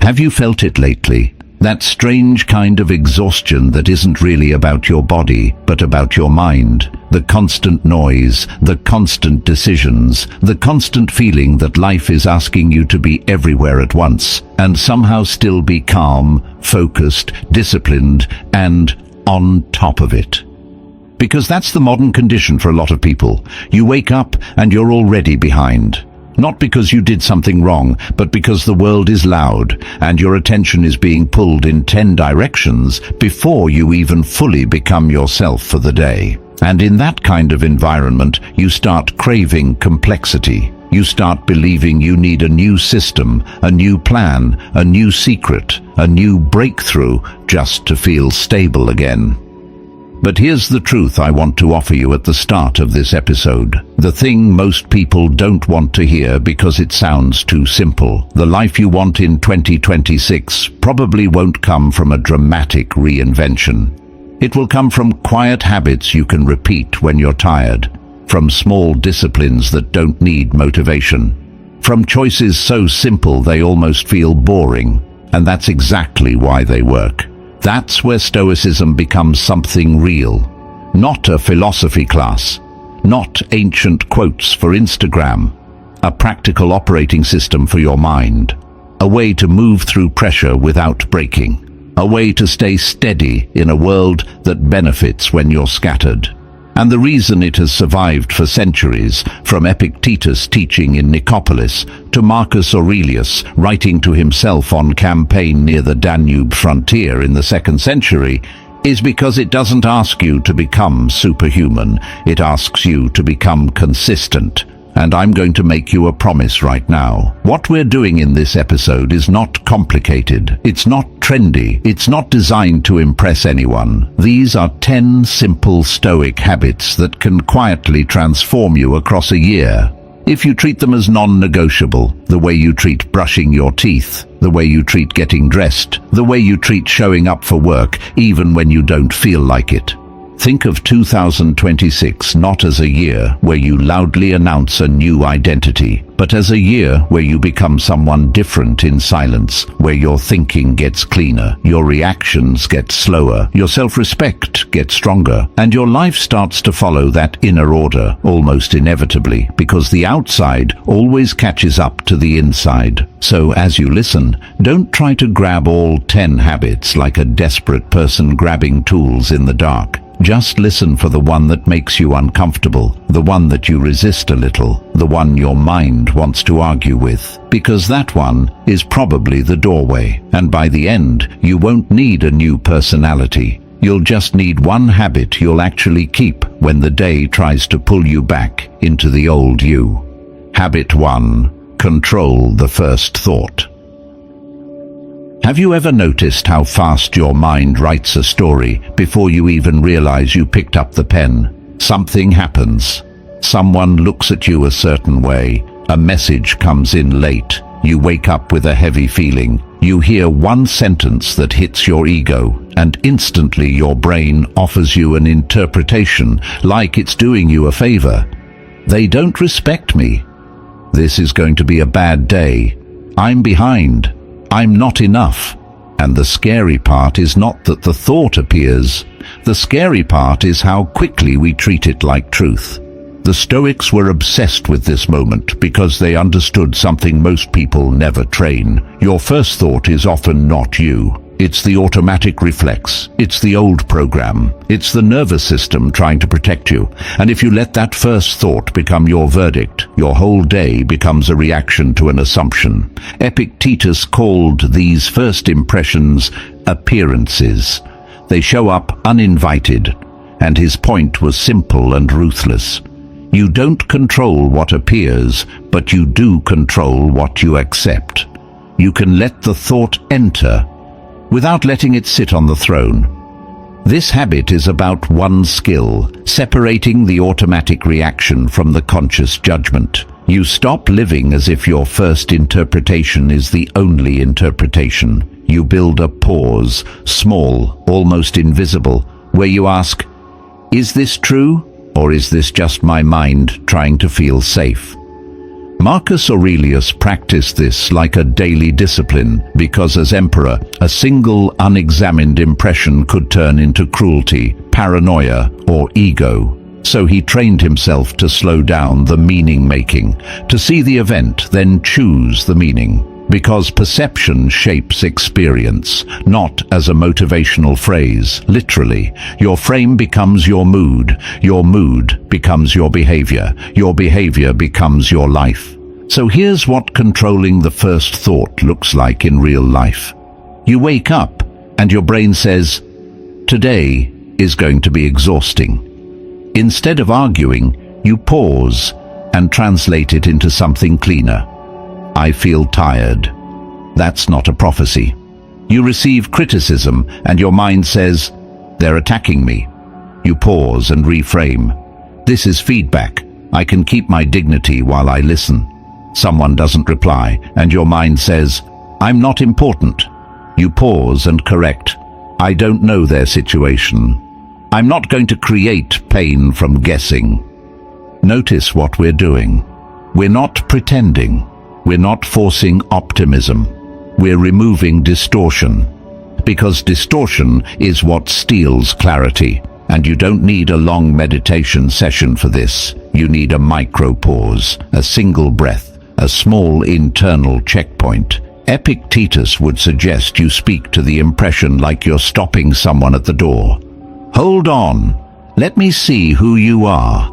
Have you felt it lately? That strange kind of exhaustion that isn't really about your body, but about your mind. The constant noise, the constant decisions, the constant feeling that life is asking you to be everywhere at once, and somehow still be calm, focused, disciplined, and on top of it. Because that's the modern condition for a lot of people. You wake up and you're already behind. Not because you did something wrong, but because the world is loud and your attention is being pulled in 10 directions before you even fully become yourself for the day. And in that kind of environment, you start craving complexity. You start believing you need a new system, a new plan, a new secret, a new breakthrough just to feel stable again. But here's the truth I want to offer you at the start of this episode. The thing most people don't want to hear because it sounds too simple. The life you want in 2026 probably won't come from a dramatic reinvention. It will come from quiet habits you can repeat when you're tired, from small disciplines that don't need motivation, from choices so simple they almost feel boring, and that's exactly why they work. That's where Stoicism becomes something real, not a philosophy class, not ancient quotes for Instagram, a practical operating system for your mind, a way to move through pressure without breaking, a way to stay steady in a world that benefits when you're scattered. And the reason it has survived for centuries, from Epictetus teaching in Nicopolis to Marcus Aurelius writing to himself on campaign near the Danube frontier in the 2nd century, is because it doesn't ask you to become superhuman. It asks you to become consistent. And I'm going to make you a promise right now. What we're doing in this episode is not complicated. It's not trendy. It's not designed to impress anyone. These are 10 simple Stoic habits that can quietly transform you across a year. If you treat them as non-negotiable, the way you treat brushing your teeth, the way you treat getting dressed, the way you treat showing up for work, even when you don't feel like it. Think of 2026 not as a year where you loudly announce a new identity, but as a year where you become someone different in silence, where your thinking gets cleaner, your reactions get slower, your self-respect gets stronger, and your life starts to follow that inner order almost inevitably, because the outside always catches up to the inside. So as you listen, don't try to grab all 10 habits like a desperate person grabbing tools in the dark. Just listen for the one that makes you uncomfortable, the one that you resist a little, the one your mind wants to argue with, because that one is probably the doorway. And by the end, you won't need a new personality. You'll just need one habit you'll actually keep when the day tries to pull you back into the old you. Habit 1. Control the first thought. Have you ever noticed how fast your mind writes a story before you even realize you picked up the pen? Something happens. Someone looks at you a certain way. A message comes in late. You wake up with a heavy feeling. You hear one sentence that hits your ego, and instantly your brain offers you an interpretation, like it's doing you a favor. They don't respect me. This is going to be a bad day. I'm behind. I'm not enough. And the scary part is not that the thought appears. The scary part is how quickly we treat it like truth. The Stoics were obsessed with this moment because they understood something most people never train. Your first thought is often not you. It's the automatic reflex. It's the old program. It's the nervous system trying to protect you. And if you let that first thought become your verdict, your whole day becomes a reaction to an assumption. Epictetus called these first impressions appearances. They show up uninvited, and his point was simple and ruthless. You don't control what appears, but you do control what you accept. You can let the thought enter without letting it sit on the throne. This habit is about one skill: separating the automatic reaction from the conscious judgment. You stop living as if your first interpretation is the only interpretation. You build a pause, small, almost invisible, where you ask, is this true, or is this just my mind trying to feel safe? Marcus Aurelius practiced this like a daily discipline because as emperor, a single unexamined impression could turn into cruelty, paranoia, or ego. So he trained himself to slow down the meaning-making, to see the event, then choose the meaning. Because perception shapes experience, not as a motivational phrase, literally. Your frame becomes your mood becomes your behavior becomes your life. So here's what controlling the first thought looks like in real life. You wake up and your brain says, "Today is going to be exhausting." Instead of arguing, you pause and translate it into something cleaner. "I feel tired." That's not a prophecy. You receive criticism and your mind says, "They're attacking me." You pause and reframe. "This is feedback. I can keep my dignity while I listen." Someone doesn't reply and your mind says, "I'm not important." You pause and correct. "I don't know their situation. I'm not going to create pain from guessing." Notice what we're doing. We're not pretending. We're not forcing optimism. We're removing distortion. Because distortion is what steals clarity. And you don't need a long meditation session for this. You need a micro pause, a single breath, a small internal checkpoint. Epictetus would suggest you speak to the impression like you're stopping someone at the door. "Hold on. Let me see who you are."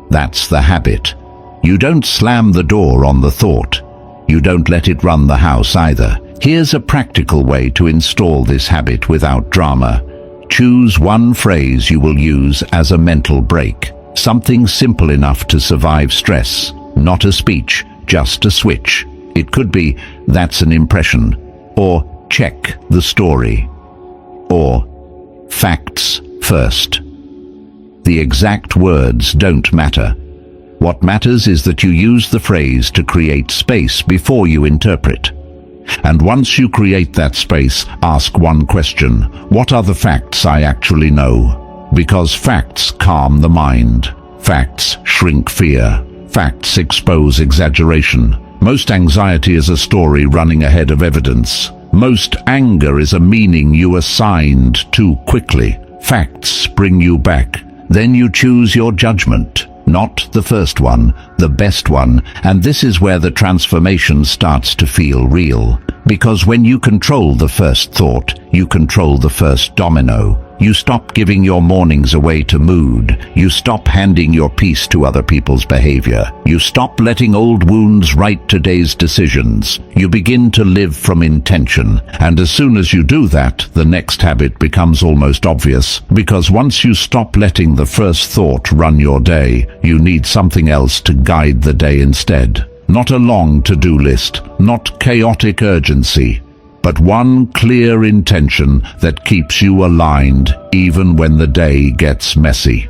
That's the habit. You don't slam the door on the thought. You don't let it run the house either. Here's a practical way to install this habit without drama. Choose one phrase you will use as a mental break. Something simple enough to survive stress. Not a speech, just a switch. It could be, "That's an impression," or "Check the story," or "Facts first." The exact words don't matter. What matters is that you use the phrase to create space before you interpret. And once you create that space, ask one question: what are the facts I actually know? Because facts calm the mind. Facts shrink fear. Facts expose exaggeration. Most anxiety is a story running ahead of evidence. Most anger is a meaning you assigned too quickly. Facts bring you back. Then you choose your judgment. Not the first one, the best one, and this is where the transformation starts to feel real. Because when you control the first thought, you control the first domino. You stop giving your mornings away to mood. You stop handing your peace to other people's behavior. You stop letting old wounds write today's decisions. You begin to live from intention. And as soon as you do that, the next habit becomes almost obvious. Because once you stop letting the first thought run your day, you need something else to guide the day instead. Not a long to-do list, not chaotic urgency, but one clear intention that keeps you aligned even when the day gets messy.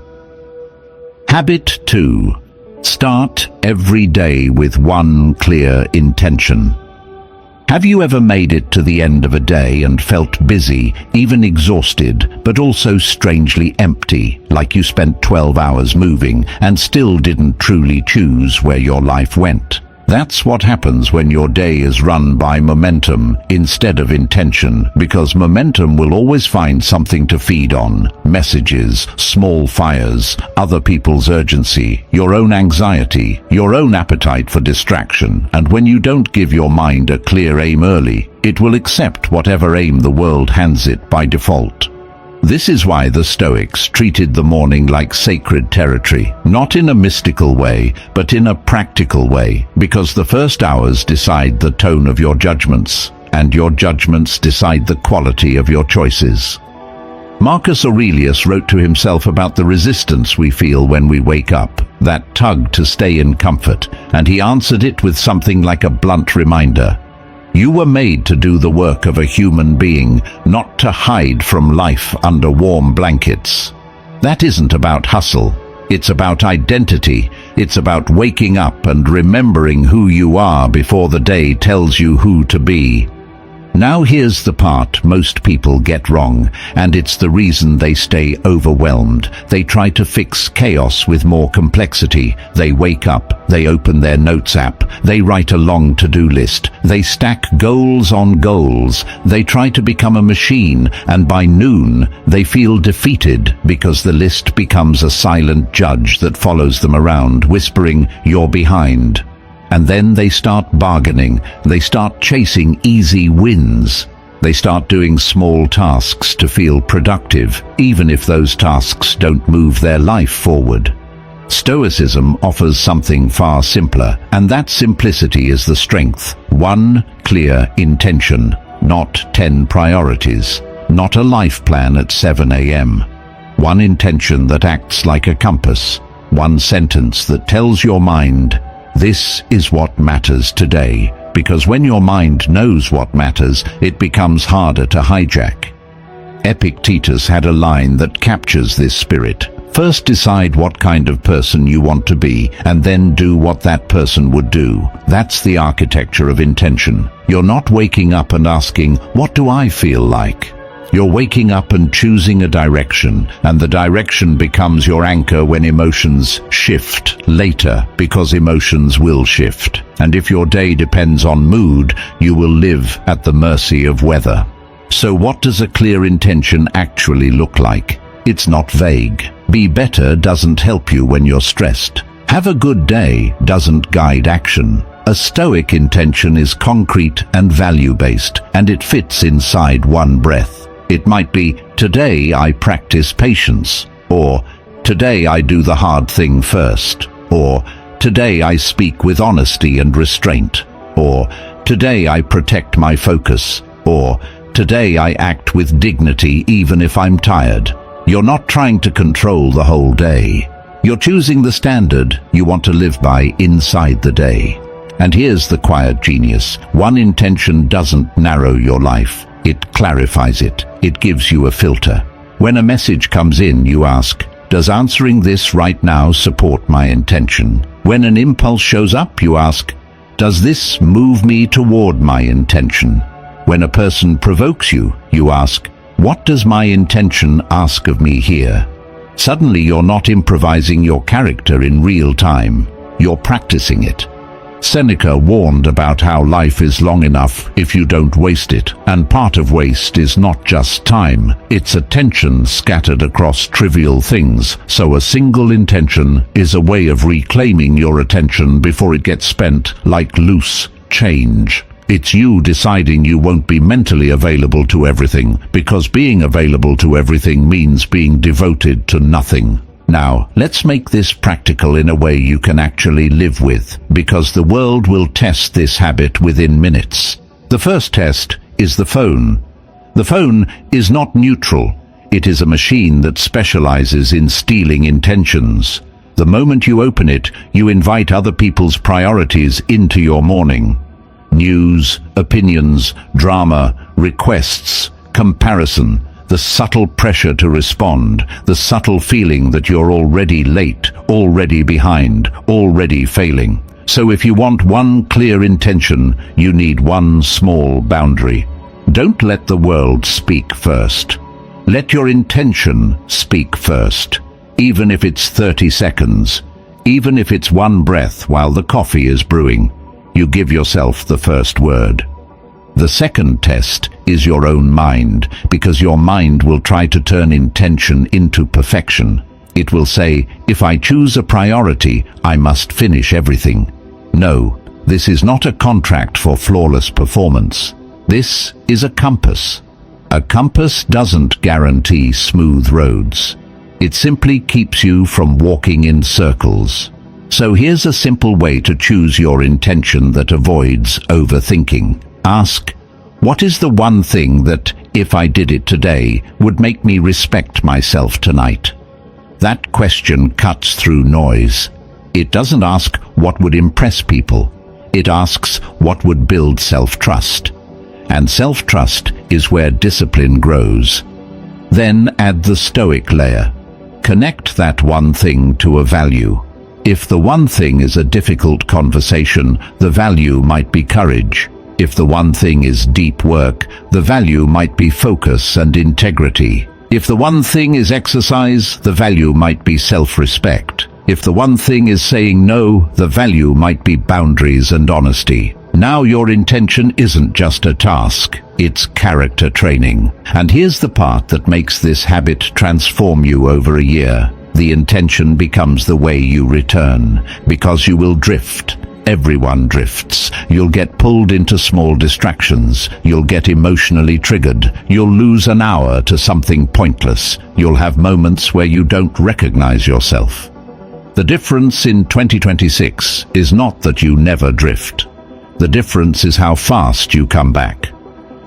Habit 2. Start every day with one clear intention. Have you ever made it to the end of a day and felt busy, even exhausted, but also strangely empty, like you spent 12 hours moving and still didn't truly choose where your life went? That's what happens when your day is run by momentum instead of intention, because momentum will always find something to feed on. Messages, small fires, other people's urgency, your own anxiety, your own appetite for distraction. And when you don't give your mind a clear aim early, it will accept whatever aim the world hands it by default. This is why the Stoics treated the morning like sacred territory, not in a mystical way, but in a practical way, because the first hours decide the tone of your judgments, and your judgments decide the quality of your choices. Marcus Aurelius wrote to himself about the resistance we feel when we wake up, that tug to stay in comfort, and he answered it with something like a blunt reminder. You were made to do the work of a human being, not to hide from life under warm blankets. That isn't about hustle. It's about identity. It's about waking up and remembering who you are before the day tells you who to be. Now here's the part most people get wrong, and it's the reason they stay overwhelmed. They try to fix chaos with more complexity. They wake up, they open their notes app, they write a long to-do list, they stack goals on goals, they try to become a machine, and by noon they feel defeated because the list becomes a silent judge that follows them around, whispering, "You're behind." And then they start bargaining, they start chasing easy wins. They start doing small tasks to feel productive, even if those tasks don't move their life forward. Stoicism offers something far simpler, and that simplicity is the strength. One clear intention, not 10 priorities, not a life plan at 7 a.m. One intention that acts like a compass, one sentence that tells your mind, "This is what matters today," because when your mind knows what matters, it becomes harder to hijack. Epictetus had a line that captures this spirit. First decide what kind of person you want to be, and then do what that person would do. That's the architecture of intention. You're not waking up and asking, "What do I feel like?" You're waking up and choosing a direction, and the direction becomes your anchor when emotions shift later, because emotions will shift. And if your day depends on mood, you will live at the mercy of weather. So what does a clear intention actually look like? It's not vague. Be better doesn't help you when you're stressed. Have a good day doesn't guide action. A Stoic intention is concrete and value-based, and it fits inside one breath. It might be, "Today I practice patience," or "Today I do the hard thing first," or "Today I speak with honesty and restraint," or "Today I protect my focus," or "Today I act with dignity even if I'm tired." You're not trying to control the whole day. You're choosing the standard you want to live by inside the day. And here's the quiet genius. One intention doesn't narrow your life. It clarifies it. It gives you a filter. When a message comes in, you ask, "Does answering this right now support my intention?" When an impulse shows up, you ask, "Does this move me toward my intention?" When a person provokes you, you ask, "What does my intention ask of me here?" Suddenly you're not improvising your character in real time. You're practicing it. Seneca warned about how life is long enough if you don't waste it, and part of waste is not just time, it's attention scattered across trivial things, so a single intention is a way of reclaiming your attention before it gets spent like loose change. It's you deciding you won't be mentally available to everything, because being available to everything means being devoted to nothing. Now, let's make this practical in a way you can actually live with, because the world will test this habit within minutes. The first test is the phone. The phone is not neutral. It is a machine that specializes in stealing intentions. The moment you open it, you invite other people's priorities into your morning. News, opinions, drama, requests, comparison, the subtle pressure to respond, the subtle feeling that you're already late, already behind, already failing. So if you want one clear intention, you need one small boundary. Don't let the world speak first. Let your intention speak first, even if it's 30 seconds, even if it's one breath while the coffee is brewing. You give yourself the first word. The second test is your own mind, because your mind will try to turn intention into perfection. It will say, if I choose a priority, I must finish everything. No, this is not a contract for flawless performance. This is a compass. A compass doesn't guarantee smooth roads. It simply keeps you from walking in circles. So here's a simple way to choose your intention that avoids overthinking. Ask, what is the one thing that, if I did it today, would make me respect myself tonight? That question cuts through noise. It doesn't ask what would impress people. It asks what would build self-trust. And self-trust is where discipline grows. Then add the Stoic layer. Connect that one thing to a value. If the one thing is a difficult conversation, the value might be courage. If the one thing is deep work, the value might be focus and integrity. If the one thing is exercise, the value might be self-respect. If the one thing is saying no, the value might be boundaries and honesty. Now your intention isn't just a task, it's character training. And here's the part that makes this habit transform you over a year. The intention becomes the way you return, because you will drift. Everyone drifts. You'll get pulled into small distractions. You'll get emotionally triggered. You'll lose an hour to something pointless. You'll have moments where you don't recognize yourself. The difference in 2026 is not that you never drift. The difference is how fast you come back.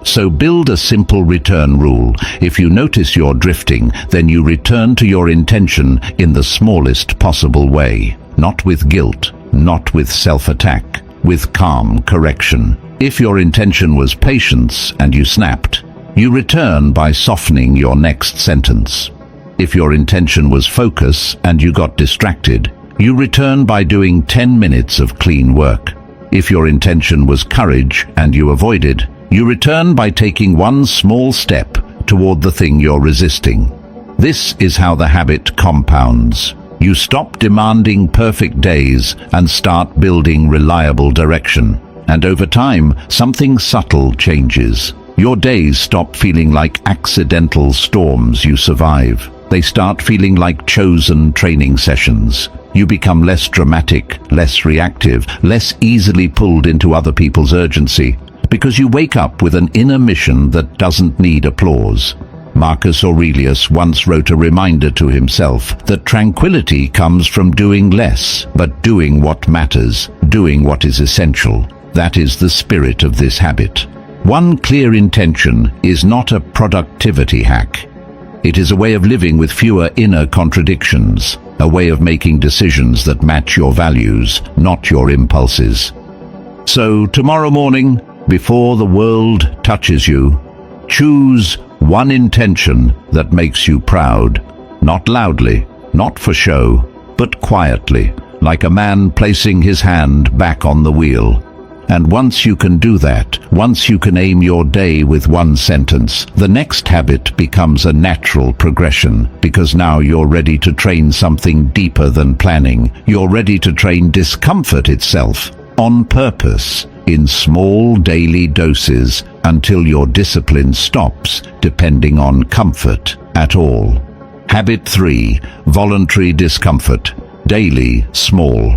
So build a simple return rule. If you notice you're drifting, then you return to your intention in the smallest possible way. Not with guilt, not with self-attack, with calm correction. If your intention was patience and you snapped, you return by softening your next sentence. If your intention was focus and you got distracted, you return by doing 10 minutes of clean work. If your intention was courage and you avoided, you return by taking one small step toward the thing you're resisting. This is how the habit compounds. You stop demanding perfect days and start building reliable direction. And over time, something subtle changes. Your days stop feeling like accidental storms you survive. They start feeling like chosen training sessions. You become less dramatic, less reactive, less easily pulled into other people's urgency, because you wake up with an inner mission that doesn't need applause. Marcus Aurelius once wrote a reminder to himself that tranquility comes from doing less, but doing what matters, doing what is essential. That is the spirit of this habit. One clear intention is not a productivity hack. It is a way of living with fewer inner contradictions, a way of making decisions that match your values, not your impulses. So tomorrow morning, before the world touches you, choose one intention that makes you proud, not loudly, not for show, but quietly, like a man placing his hand back on the wheel. And once you can do that, once you can aim your day with one sentence, the next habit becomes a natural progression, because now you're ready to train something deeper than planning. You're ready to train discomfort itself, on purpose, in small daily doses, until your discipline stops depending on comfort at all. Habit 3. Voluntary discomfort. Daily, small.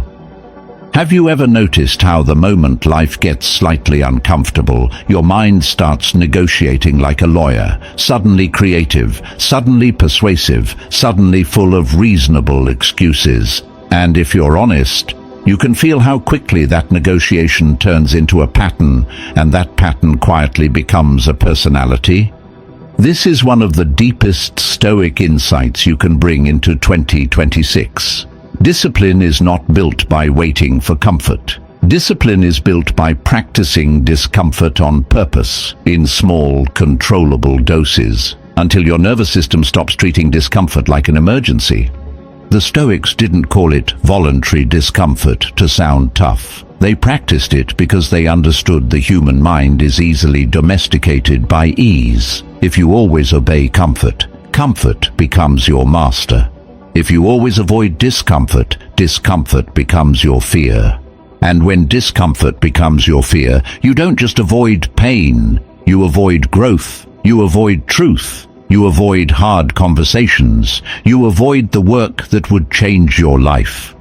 Have you ever noticed how the moment life gets slightly uncomfortable, your mind starts negotiating like a lawyer, suddenly creative, suddenly persuasive, suddenly full of reasonable excuses? And if you're honest, you can feel how quickly that negotiation turns into a pattern, and that pattern quietly becomes a personality. This is one of the deepest Stoic insights you can bring into 2026. Discipline is not built by waiting for comfort. Discipline is built by practicing discomfort on purpose, in small, controllable doses, until your nervous system stops treating discomfort like an emergency. The Stoics didn't call it voluntary discomfort to sound tough. They practiced it because they understood the human mind is easily domesticated by ease. If you always obey comfort, comfort becomes your master. If you always avoid discomfort, discomfort becomes your fear. And when discomfort becomes your fear, you don't just avoid pain, you avoid growth, you avoid truth. You avoid hard conversations. You avoid the work that would change your life.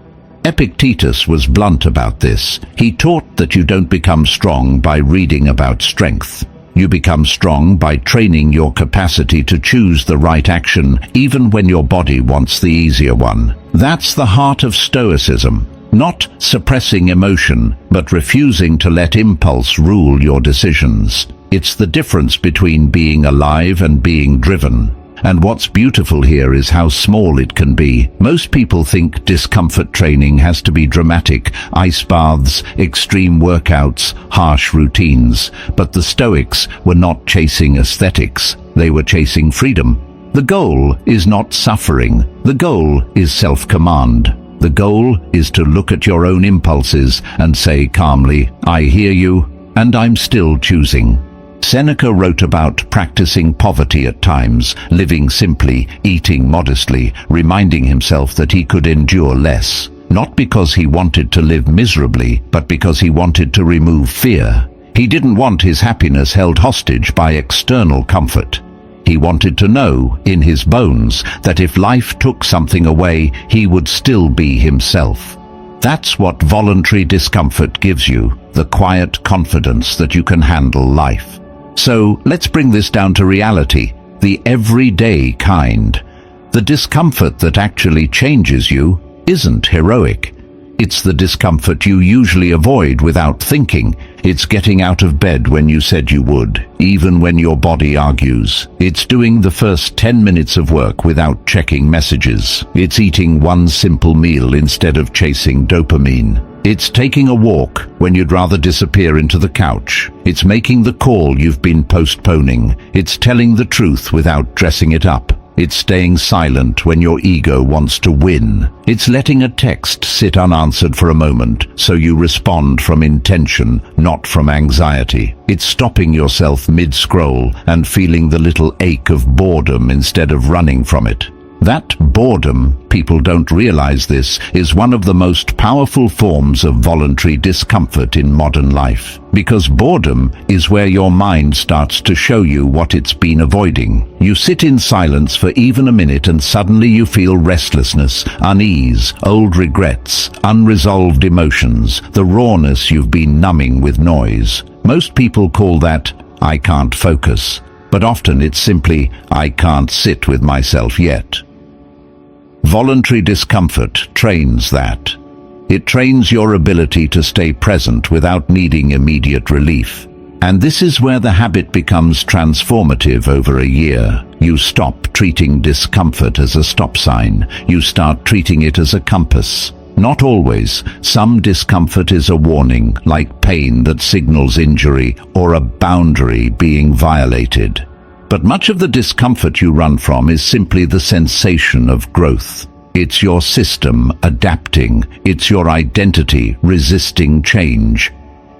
Epictetus was blunt about this. He taught that you don't become strong by reading about strength. You become strong by training your capacity to choose the right action, even when your body wants the easier one. That's the heart of Stoicism. Not suppressing emotion, but refusing to let impulse rule your decisions. It's the difference between being alive and being driven. And what's beautiful here is how small it can be. Most people think discomfort training has to be dramatic, ice baths, extreme workouts, harsh routines. But the Stoics were not chasing aesthetics, they were chasing freedom. The goal is not suffering, the goal is self-command. The goal is to look at your own impulses and say calmly, I hear you, and I'm still choosing. Seneca wrote about practicing poverty at times, living simply, eating modestly, reminding himself that he could endure less. Not because he wanted to live miserably, but because he wanted to remove fear. He didn't want his happiness held hostage by external comfort. He wanted to know, in his bones, that if life took something away, he would still be himself. That's what voluntary discomfort gives you, the quiet confidence that you can handle life. So, let's bring this down to reality, the everyday kind. The discomfort that actually changes you isn't heroic. It's the discomfort you usually avoid without thinking. It's getting out of bed when you said you would, even when your body argues. It's doing the first 10 minutes of work without checking messages. It's eating one simple meal instead of chasing dopamine. It's taking a walk when you'd rather disappear into the couch. It's making the call you've been postponing. It's telling the truth without dressing it up. It's staying silent when your ego wants to win. It's letting a text sit unanswered for a moment so you respond from intention, not from anxiety. It's stopping yourself mid-scroll and feeling the little ache of boredom instead of running from it. That boredom, people don't realize this, is one of the most powerful forms of voluntary discomfort in modern life. Because boredom is where your mind starts to show you what it's been avoiding. You sit in silence for even a minute and suddenly you feel restlessness, unease, old regrets, unresolved emotions, the rawness you've been numbing with noise. Most people call that, "I can't focus." But often it's simply, "I can't sit with myself yet." Voluntary discomfort trains that. It trains your ability to stay present without needing immediate relief. And this is where the habit becomes transformative over a year. You stop treating discomfort as a stop sign. You start treating it as a compass. Not always. Some discomfort is a warning, like pain that signals injury or a boundary being violated. But much of the discomfort you run from is simply the sensation of growth. It's your system adapting. It's your identity resisting change.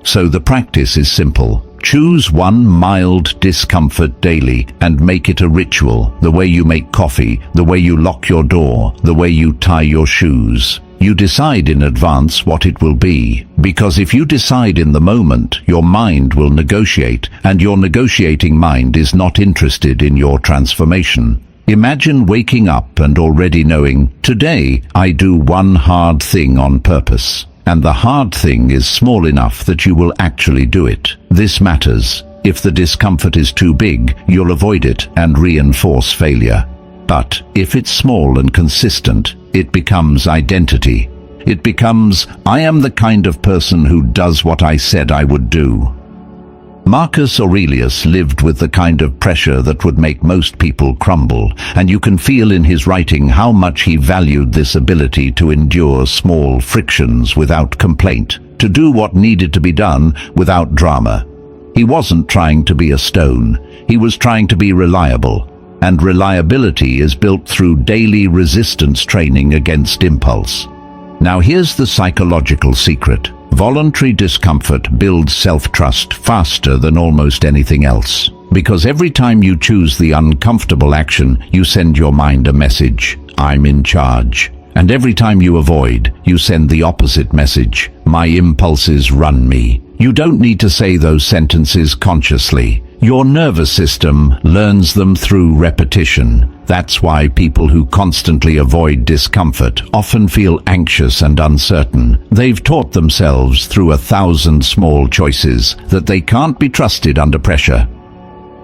So the practice is simple. Choose one mild discomfort daily and make it a ritual, the way you make coffee, the way you lock your door, the way you tie your shoes. You decide in advance what it will be, because if you decide in the moment, your mind will negotiate, and your negotiating mind is not interested in your transformation. Imagine waking up and already knowing, today I do one hard thing on purpose, and the hard thing is small enough that you will actually do it. This matters. If the discomfort is too big, you'll avoid it and reinforce failure. But if it's small and consistent, it becomes identity. It becomes, I am the kind of person who does what I said I would do. Marcus Aurelius lived with the kind of pressure that would make most people crumble, and you can feel in his writing how much he valued this ability to endure small frictions without complaint, to do what needed to be done without drama. He wasn't trying to be a stone, he was trying to be reliable. And reliability is built through daily resistance training against impulse. Now here's the psychological secret. Voluntary discomfort builds self-trust faster than almost anything else. Because every time you choose the uncomfortable action, you send your mind a message, I'm in charge. And every time you avoid, you send the opposite message, my impulses run me. You don't need to say those sentences consciously. Your nervous system learns them through repetition. That's why people who constantly avoid discomfort often feel anxious and uncertain. They've taught themselves through 1,000 small choices that they can't be trusted under pressure.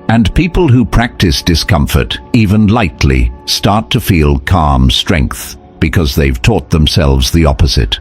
And people who practice discomfort, even lightly, start to feel calm strength because they've taught themselves the opposite.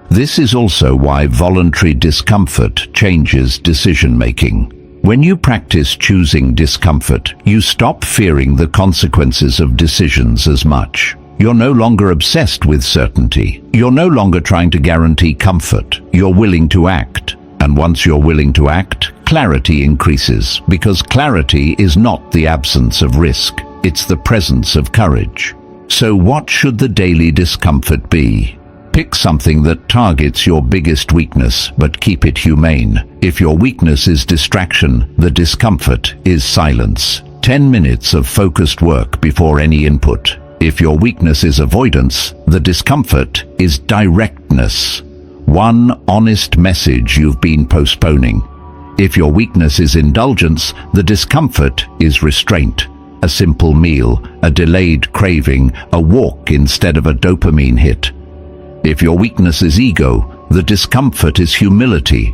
This is also why voluntary discomfort changes decision-making. When you practice choosing discomfort, you stop fearing the consequences of decisions as much. You're no longer obsessed with certainty. You're no longer trying to guarantee comfort. You're willing to act. And once you're willing to act, clarity increases, because clarity is not the absence of risk. It's the presence of courage. So what should the daily discomfort be? Pick something that targets your biggest weakness, but keep it humane. If your weakness is distraction, the discomfort is silence. 10 minutes of focused work before any input. If your weakness is avoidance, the discomfort is directness. One honest message you've been postponing. If your weakness is indulgence, the discomfort is restraint. A simple meal, a delayed craving, a walk instead of a dopamine hit. If your weakness is ego, the discomfort is humility.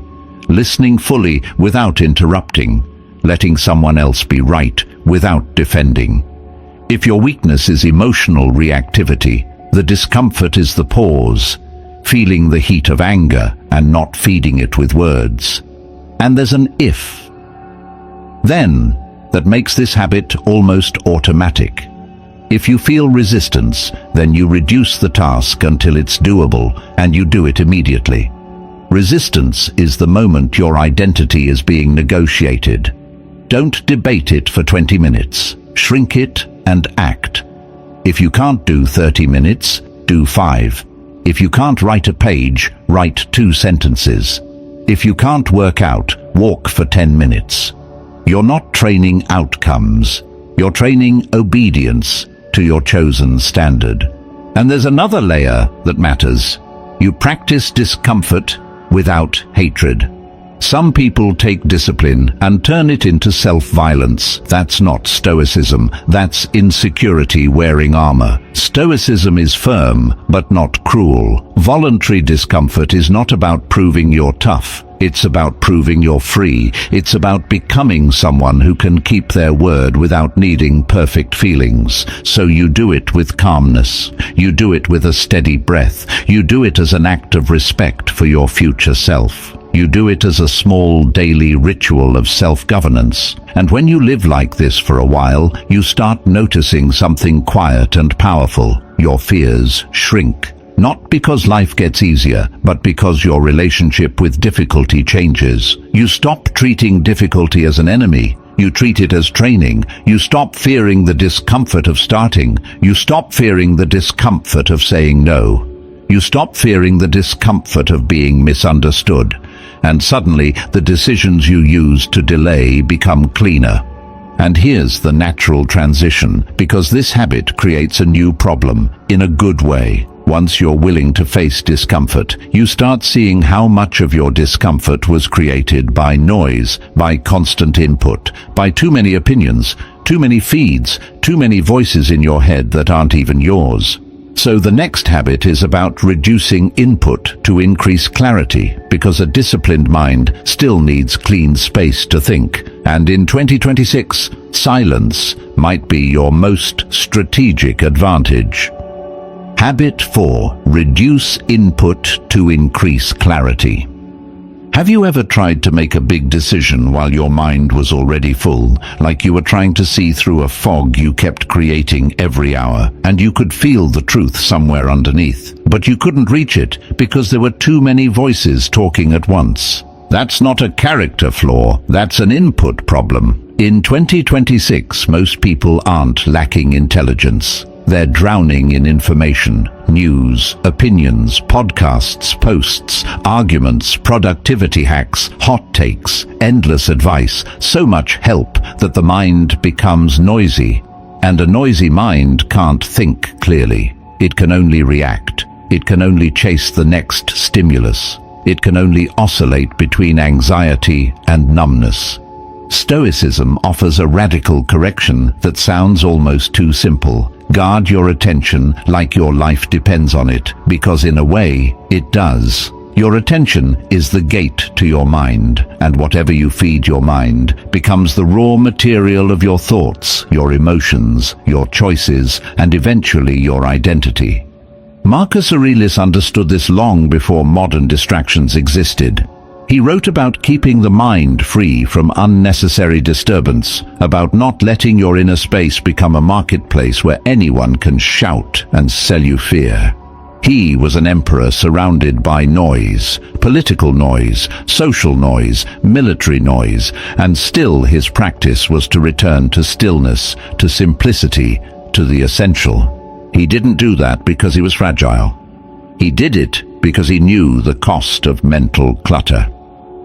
Listening fully without interrupting. Letting someone else be right without defending. If your weakness is emotional reactivity, the discomfort is the pause, feeling the heat of anger and not feeding it with words. And there's an if, then, that makes this habit almost automatic. If you feel resistance, then you reduce the task until it's doable, and you do it immediately. Resistance is the moment your identity is being negotiated. Don't debate it for 20 minutes. Shrink it and act. If you can't do 30 minutes, do 5. If you can't write a page, write 2 sentences. If you can't work out, walk for 10 minutes. You're not training outcomes. You're training obedience to your chosen standard. And there's another layer that matters. You practice discomfort without hatred. Some people take discipline and turn it into self-violence. That's not Stoicism. That's insecurity wearing armor. Stoicism is firm, but not cruel. Voluntary discomfort is not about proving you're tough. It's about proving you're free. It's about becoming someone who can keep their word without needing perfect feelings. So you do it with calmness. You do it with a steady breath. You do it as an act of respect for your future self. You do it as a small daily ritual of self-governance. And when you live like this for a while, you start noticing something quiet and powerful. Your fears shrink. Not because life gets easier, but because your relationship with difficulty changes. You stop treating difficulty as an enemy. You treat it as training. You stop fearing the discomfort of starting. You stop fearing the discomfort of saying no. You stop fearing the discomfort of being misunderstood. And suddenly, the decisions you use to delay become cleaner. And here's the natural transition, because this habit creates a new problem, in a good way. Once you're willing to face discomfort, you start seeing how much of your discomfort was created by noise, by constant input, by too many opinions, too many feeds, too many voices in your head that aren't even yours. So the next habit is about reducing input to increase clarity, because a disciplined mind still needs clean space to think. And in 2026, silence might be your most strategic advantage. Habit 4. Reduce input to increase clarity. Have you ever tried to make a big decision while your mind was already full, like you were trying to see through a fog you kept creating every hour, and you could feel the truth somewhere underneath, but you couldn't reach it because there were too many voices talking at once? That's not a character flaw, that's an input problem. In 2026, most people aren't lacking intelligence. They're drowning in information, news, opinions, podcasts, posts, arguments, productivity hacks, hot takes, endless advice, so much help that the mind becomes noisy. And a noisy mind can't think clearly. It can only react. It can only chase the next stimulus. It can only oscillate between anxiety and numbness. Stoicism offers a radical correction that sounds almost too simple. Guard your attention like your life depends on it, because in a way, it does. Your attention is the gate to your mind, and whatever you feed your mind becomes the raw material of your thoughts, your emotions, your choices, and eventually your identity. Marcus Aurelius understood this long before modern distractions existed. He wrote about keeping the mind free from unnecessary disturbance, about not letting your inner space become a marketplace where anyone can shout and sell you fear. He was an emperor surrounded by noise, political noise, social noise, military noise, and still his practice was to return to stillness, to simplicity, to the essential. He didn't do that because he was fragile. He did it because he knew the cost of mental clutter.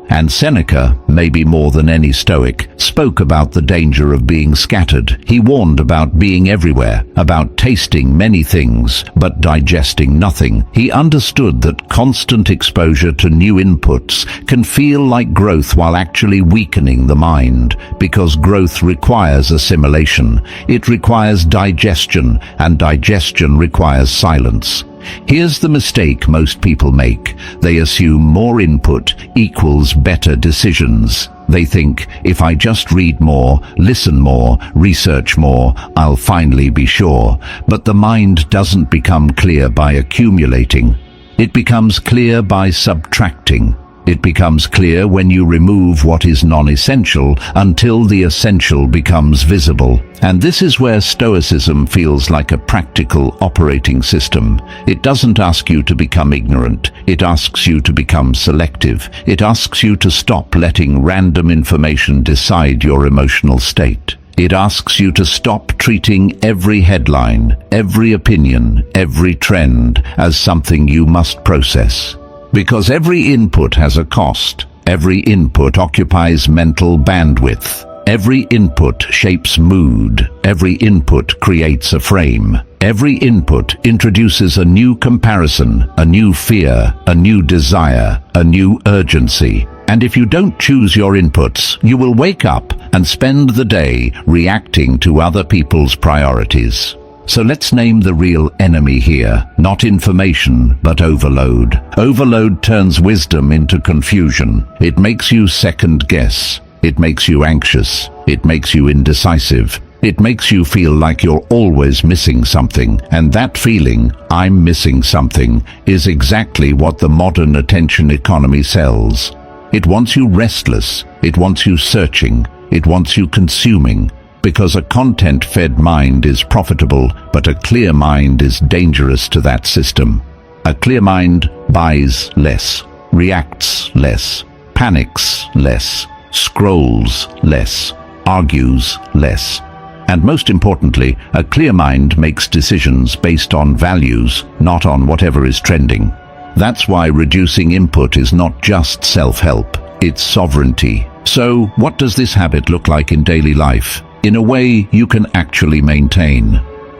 And Seneca, maybe more than any Stoic, spoke about the danger of being scattered. He warned about being everywhere, about tasting many things, but digesting nothing. He understood that constant exposure to new inputs can feel like growth while actually weakening the mind, because growth requires assimilation. It requires digestion, and digestion requires silence. Here's the mistake most people make. They assume more input equals better decisions. They think, if I just read more, listen more, research more, I'll finally be sure. But the mind doesn't become clear by accumulating. It becomes clear by subtracting. It becomes clear when you remove what is non-essential until the essential becomes visible. And this is where Stoicism feels like a practical operating system. It doesn't ask you to become ignorant. It asks you to become selective. It asks you to stop letting random information decide your emotional state. It asks you to stop treating every headline, every opinion, every trend as something you must process. Because every input has a cost. Every input occupies mental bandwidth. Every input shapes mood. Every input creates a frame. Every input introduces a new comparison, a new fear, a new desire, a new urgency. And if you don't choose your inputs, you will wake up and spend the day reacting to other people's priorities. So let's name the real enemy here, not information, but overload. Overload turns wisdom into confusion. It makes you second guess. It makes you anxious. It makes you indecisive. It makes you feel like you're always missing something. And that feeling, I'm missing something, is exactly what the modern attention economy sells. It wants you restless. It wants you searching. It wants you consuming. Because a content-fed mind is profitable, but a clear mind is dangerous to that system. A clear mind buys less, reacts less, panics less, scrolls less, argues less. And most importantly, a clear mind makes decisions based on values, not on whatever is trending. That's why reducing input is not just self-help, it's sovereignty. So, what does this habit look like in daily life? In a way you can actually maintain.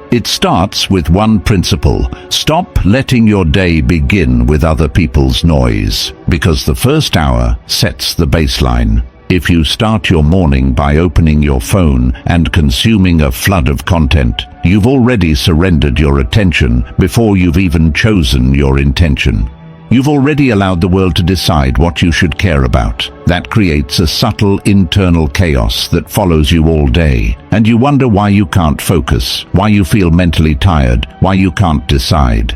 It starts with one principle. Stop letting your day begin with other people's noise, because the first hour sets the baseline. If you start your morning by opening your phone and consuming a flood of content, you've already surrendered your attention before you've even chosen your intention. You've already allowed the world to decide what you should care about. That creates a subtle internal chaos that follows you all day, and you wonder why you can't focus, why you feel mentally tired, why you can't decide.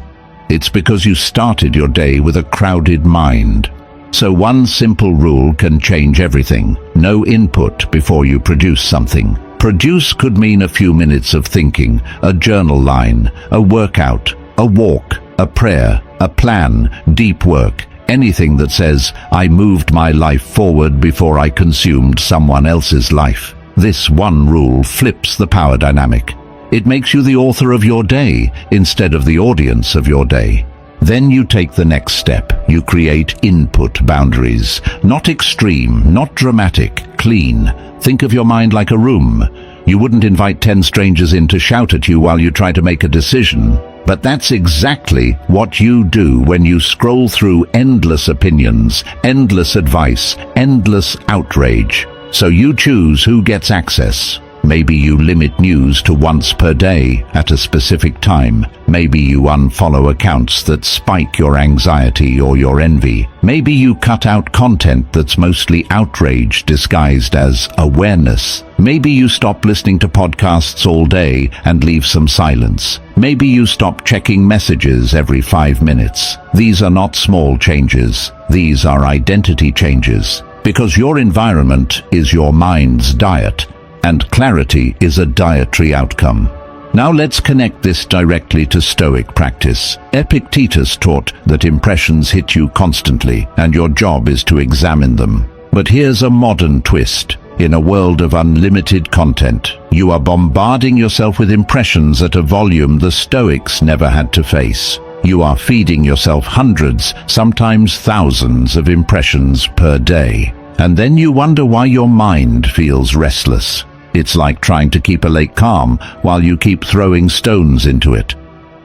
It's because you started your day with a crowded mind. So one simple rule can change everything. No input before you produce something. Produce could mean a few minutes of thinking, a journal line, a workout, a walk, a prayer, a plan, deep work, anything that says, I moved my life forward before I consumed someone else's life. This one rule flips the power dynamic. It makes you the author of your day instead of the audience of your day. Then you take the next step. You create input boundaries. Not extreme, not dramatic, clean. Think of your mind like a room. You wouldn't invite 10 strangers in to shout at you while you try to make a decision. But that's exactly what you do when you scroll through endless opinions, endless advice, endless outrage. So you choose who gets access. Maybe you limit news to once per day at a specific time. Maybe you unfollow accounts that spike your anxiety or your envy. Maybe you cut out content that's mostly outrage disguised as awareness. Maybe you stop listening to podcasts all day and leave some silence. Maybe you stop checking messages every 5 minutes. These are not small changes. These are identity changes. Because your environment is your mind's diet. And clarity is a dietary outcome. Now let's connect this directly to Stoic practice. Epictetus taught that impressions hit you constantly, and your job is to examine them. But here's a modern twist. In a world of unlimited content, you are bombarding yourself with impressions at a volume the Stoics never had to face. You are feeding yourself hundreds, sometimes thousands of impressions per day. And then you wonder why your mind feels restless. It's like trying to keep a lake calm while you keep throwing stones into it.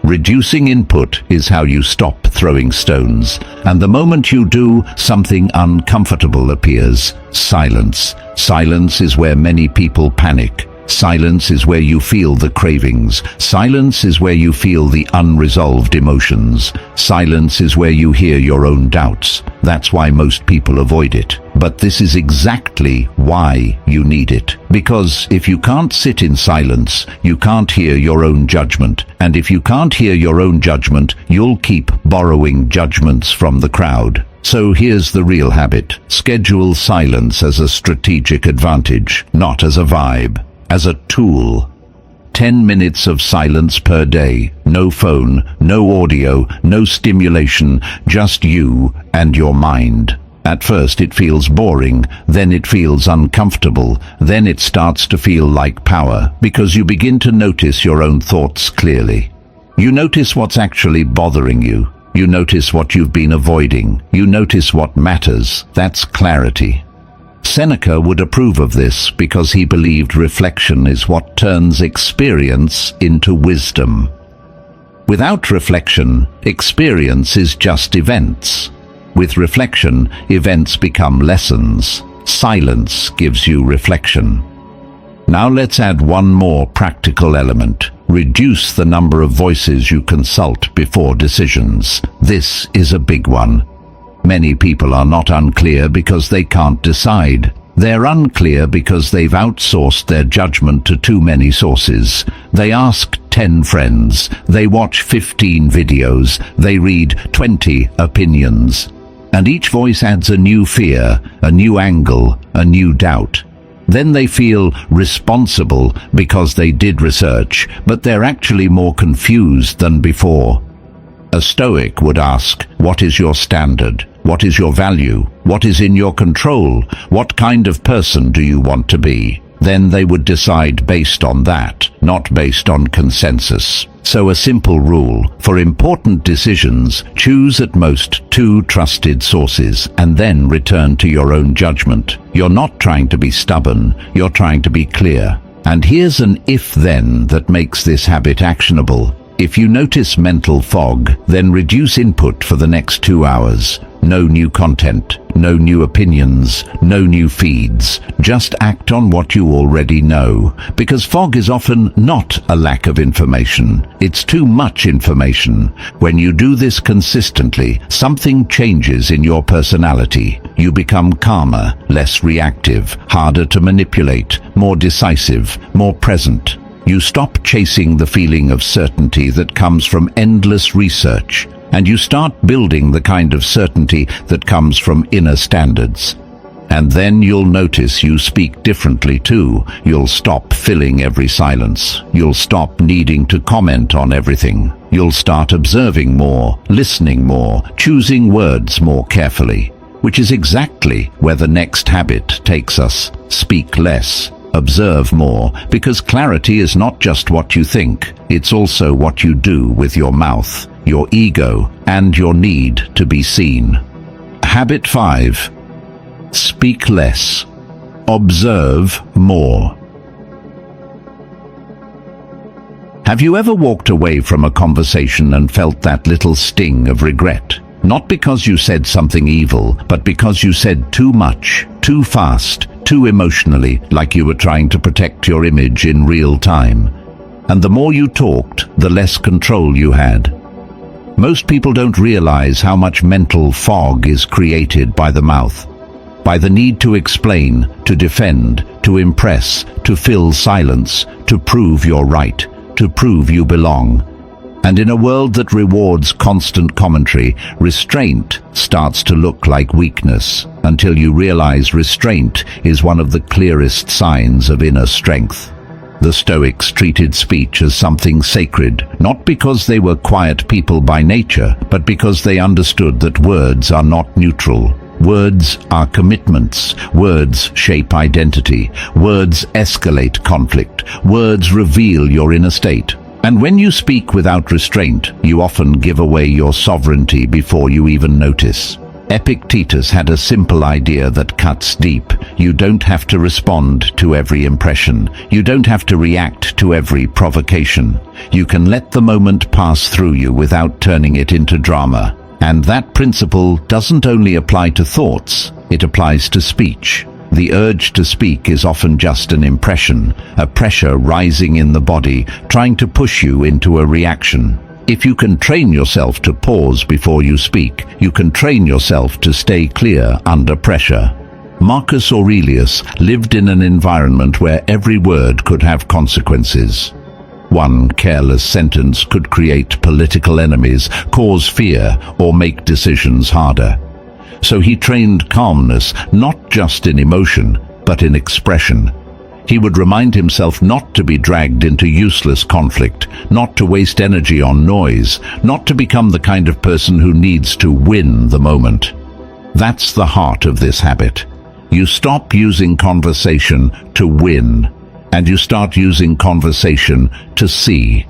Reducing input is how you stop throwing stones. And the moment you do, something uncomfortable appears. Silence. Silence is where many people panic. Silence is where you feel the cravings. Silence is where you feel the unresolved emotions. Silence is where you hear your own doubts. That's why most people avoid it. But this is exactly why you need it. Because if you can't sit in silence, you can't hear your own judgment. And if you can't hear your own judgment, you'll keep borrowing judgments from the crowd. So here's the real habit. Schedule silence as a strategic advantage, not as a vibe. As a tool. 10 minutes of silence per day. No phone, no audio, no stimulation, just you and your mind. At first it feels boring, then it feels uncomfortable, then it starts to feel like power, because you begin to notice your own thoughts clearly. You notice what's actually bothering you. You notice what you've been avoiding. You notice what matters. That's clarity. Seneca would approve of this because he believed reflection is what turns experience into wisdom. Without reflection, experience is just events. With reflection, events become lessons. Silence gives you reflection. Now let's add one more practical element. Reduce the number of voices you consult before decisions. This is a big one. Many people are not unclear because they can't decide. They're unclear because they've outsourced their judgment to too many sources. They ask 10 friends, they watch 15 videos, they read 20 opinions. And each voice adds a new fear, a new angle, a new doubt. Then they feel responsible because they did research, but they're actually more confused than before. A Stoic would ask, what is your standard? What is your value? What is in your control? What kind of person do you want to be? Then they would decide based on that, not based on consensus. So a simple rule: for important decisions, choose at most 2 trusted sources and then return to your own judgment. You're not trying to be stubborn, you're trying to be clear. And here's an if-then that makes this habit actionable. If you notice mental fog, then reduce input for the next 2 hours. No new content, no new opinions, no new feeds. Just act on what you already know. Because fog is often not a lack of information. It's too much information. When you do this consistently, something changes in your personality. You become calmer, less reactive, harder to manipulate, more decisive, more present. You stop chasing the feeling of certainty that comes from endless research, and you start building the kind of certainty that comes from inner standards. And then you'll notice you speak differently too. You'll stop filling every silence. You'll stop needing to comment on everything. You'll start observing more, listening more, choosing words more carefully, which is exactly where the next habit takes us. Speak less. Observe more, because clarity is not just what you think, it's also what you do with your mouth, your ego, and your need to be seen. Habit 5. Speak less. Observe more. Have you ever walked away from a conversation and felt that little sting of regret? Not because you said something evil, but because you said too much, too fast, too emotionally, like you were trying to protect your image in real time. And the more you talked, the less control you had. Most people don't realize how much mental fog is created by the mouth, by the need to explain, to defend, to impress, to fill silence, to prove you're right, to prove you belong. And in a world that rewards constant commentary, restraint starts to look like weakness, until you realize restraint is one of the clearest signs of inner strength. The Stoics treated speech as something sacred, not because they were quiet people by nature, but because they understood that words are not neutral. Words are commitments. Words shape identity. Words escalate conflict. Words reveal your inner state. And when you speak without restraint, you often give away your sovereignty before you even notice. Epictetus had a simple idea that cuts deep. You don't have to respond to every impression. You don't have to react to every provocation. You can let the moment pass through you without turning it into drama. And that principle doesn't only apply to thoughts, it applies to speech. The urge to speak is often just an impression, a pressure rising in the body, trying to push you into a reaction. If you can train yourself to pause before you speak, you can train yourself to stay clear under pressure. Marcus Aurelius lived in an environment where every word could have consequences. One careless sentence could create political enemies, cause fear, or make decisions harder. So he trained calmness, not just in emotion, but in expression. He would remind himself not to be dragged into useless conflict, not to waste energy on noise, not to become the kind of person who needs to win the moment. That's the heart of this habit. You stop using conversation to win, and you start using conversation to see.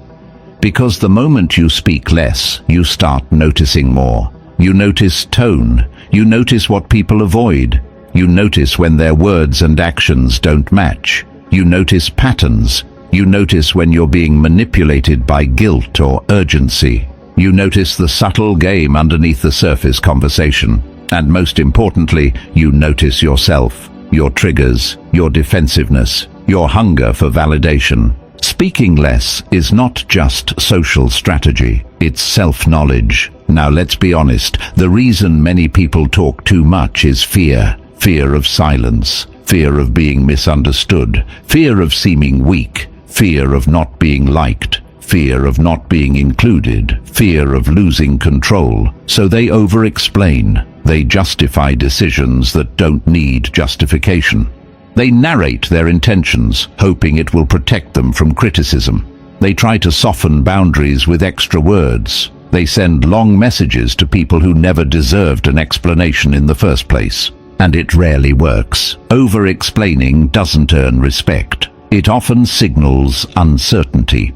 Because the moment you speak less, you start noticing more. You notice tone. You notice what people avoid. You notice when their words and actions don't match. You notice patterns. You notice when you're being manipulated by guilt or urgency. You notice the subtle game underneath the surface conversation. And most importantly, you notice yourself, your triggers, your defensiveness, your hunger for validation. Speaking less is not just social strategy, it's self-knowledge. Now let's be honest, the reason many people talk too much is fear. Fear of silence, fear of being misunderstood, fear of seeming weak, fear of not being liked, fear of not being included, fear of losing control. So they over-explain. They justify decisions that don't need justification. They narrate their intentions, hoping it will protect them from criticism. They try to soften boundaries with extra words. They send long messages to people who never deserved an explanation in the first place. And it rarely works. Over-explaining doesn't earn respect. It often signals uncertainty.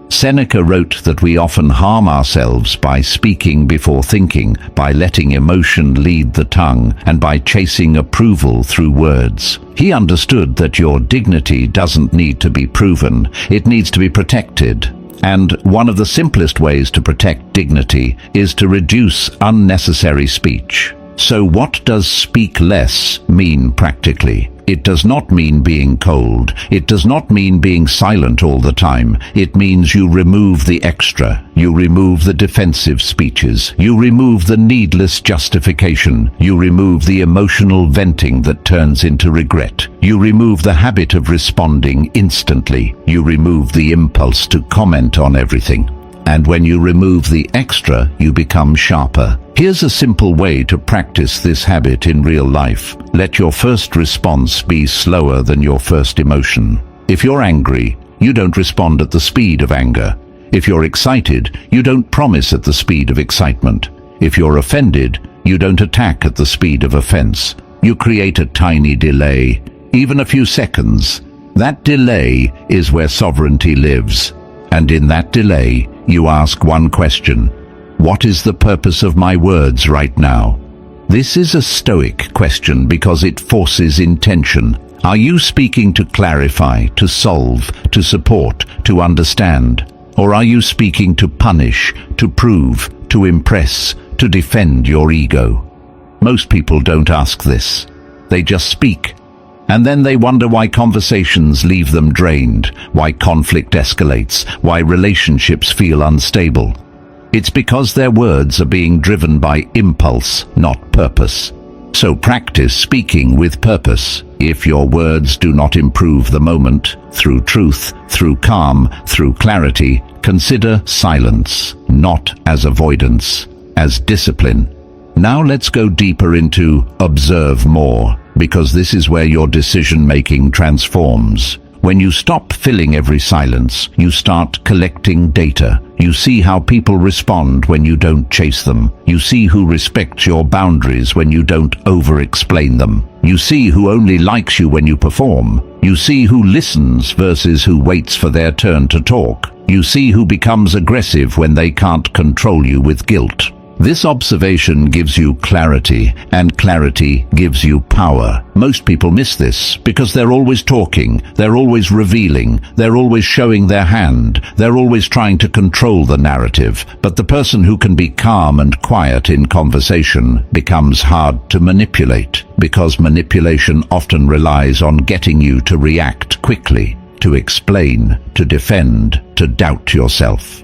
Seneca wrote that we often harm ourselves by speaking before thinking, by letting emotion lead the tongue, and by chasing approval through words. He understood that your dignity doesn't need to be proven, it needs to be protected. And one of the simplest ways to protect dignity is to reduce unnecessary speech. So what does speak less mean practically? It does not mean being cold. It does not mean being silent all the time. It means you remove the extra. You remove the defensive speeches. You remove the needless justification. You remove the emotional venting that turns into regret. You remove the habit of responding instantly. You remove the impulse to comment on everything. And when you remove the extra, you become sharper. Here's a simple way to practice this habit in real life. Let your first response be slower than your first emotion. If you're angry, you don't respond at the speed of anger. If you're excited, you don't promise at the speed of excitement. If you're offended, you don't attack at the speed of offense. You create a tiny delay, even a few seconds. That delay is where sovereignty lives. And in that delay, you ask one question: what is the purpose of my words right now? This is a Stoic question because it forces intention. Are you speaking to clarify, to solve, to support, to understand? Or are you speaking to punish, to prove, to impress, to defend your ego? Most people don't ask this. They just speak. And then they wonder why conversations leave them drained, why conflict escalates, why relationships feel unstable. It's because their words are being driven by impulse, not purpose. So practice speaking with purpose. If your words do not improve the moment, through truth, through calm, through clarity, consider silence, not as avoidance, as discipline. Now let's go deeper into observe more, because this is where your decision-making transforms. When you stop filling every silence, you start collecting data. You see how people respond when you don't chase them. You see who respects your boundaries when you don't over-explain them. You see who only likes you when you perform. You see who listens versus who waits for their turn to talk. You see who becomes aggressive when they can't control you with guilt. This observation gives you clarity, and clarity gives you power. Most people miss this because they're always talking, they're always revealing, they're always showing their hand, they're always trying to control the narrative. But the person who can be calm and quiet in conversation becomes hard to manipulate, because manipulation often relies on getting you to react quickly, to explain, to defend, to doubt yourself.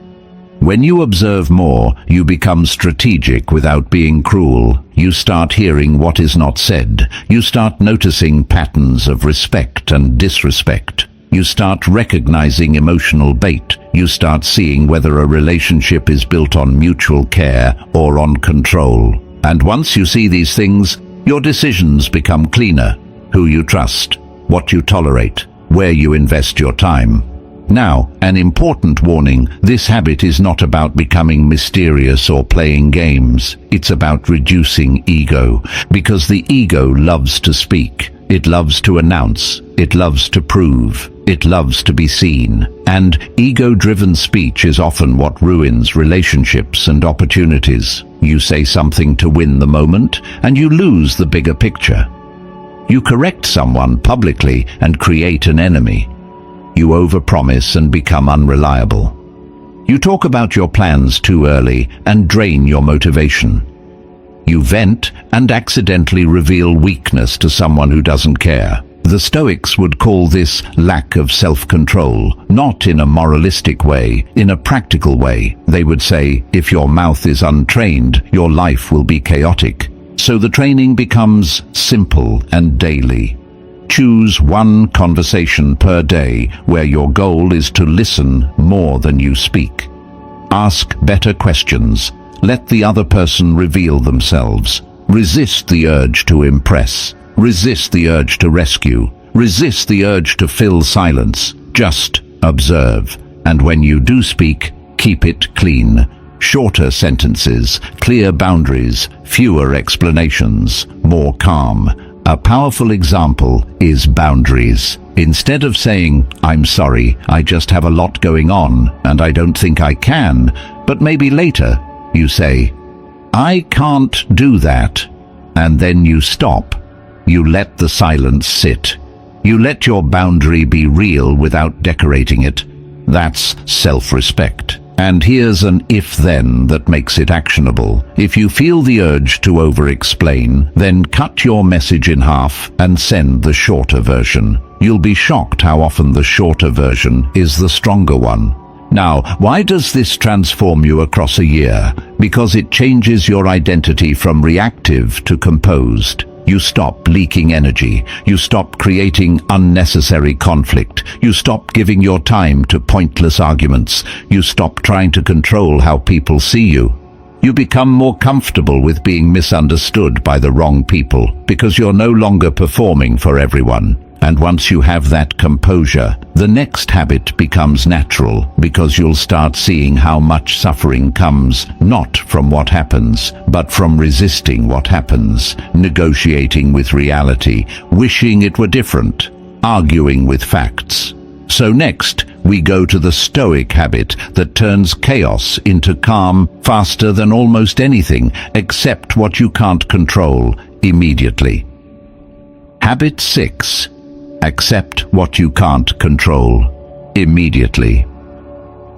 When you observe more, you become strategic without being cruel. You start hearing what is not said. You start noticing patterns of respect and disrespect. You start recognizing emotional bait. You start seeing whether a relationship is built on mutual care or on control. And once you see these things, your decisions become cleaner. Who you trust, what you tolerate, where you invest your time. Now, an important warning: this habit is not about becoming mysterious or playing games. It's about reducing ego, because the ego loves to speak. It loves to announce. It loves to prove. It loves to be seen. And ego-driven speech is often what ruins relationships and opportunities. You say something to win the moment, and you lose the bigger picture. You correct someone publicly and create an enemy. You overpromise and become unreliable. You talk about your plans too early and drain your motivation. You vent and accidentally reveal weakness to someone who doesn't care. The Stoics would call this lack of self-control, not in a moralistic way, in a practical way. They would say, if your mouth is untrained, your life will be chaotic. So the training becomes simple and daily. Choose one conversation per day where your goal is to listen more than you speak. Ask better questions. Let the other person reveal themselves. Resist the urge to impress. Resist the urge to rescue. Resist the urge to fill silence. Just observe. And when you do speak, keep it clean. Shorter sentences, clear boundaries, fewer explanations, more calm. A powerful example is boundaries. Instead of saying, "I'm sorry, I just have a lot going on, and I don't think I can, but maybe later," you say, "I can't do that." And then you stop. You let the silence sit. You let your boundary be real without decorating it. That's self-respect. And here's an if-then that makes it actionable. If you feel the urge to over-explain, then cut your message in half and send the shorter version. You'll be shocked how often the shorter version is the stronger one. Now, why does this transform you across a year? Because it changes your identity from reactive to composed. You stop leaking energy. You stop creating unnecessary conflict. You stop giving your time to pointless arguments. You stop trying to control how people see you. You become more comfortable with being misunderstood by the wrong people because you're no longer performing for everyone. And once you have that composure, the next habit becomes natural, because you'll start seeing how much suffering comes not from what happens, but from resisting what happens, negotiating with reality, wishing it were different, arguing with facts. So next, we go to the Stoic habit that turns chaos into calm faster than almost anything, except what you can't control, immediately. Habit 6. Accept what you can't control, immediately.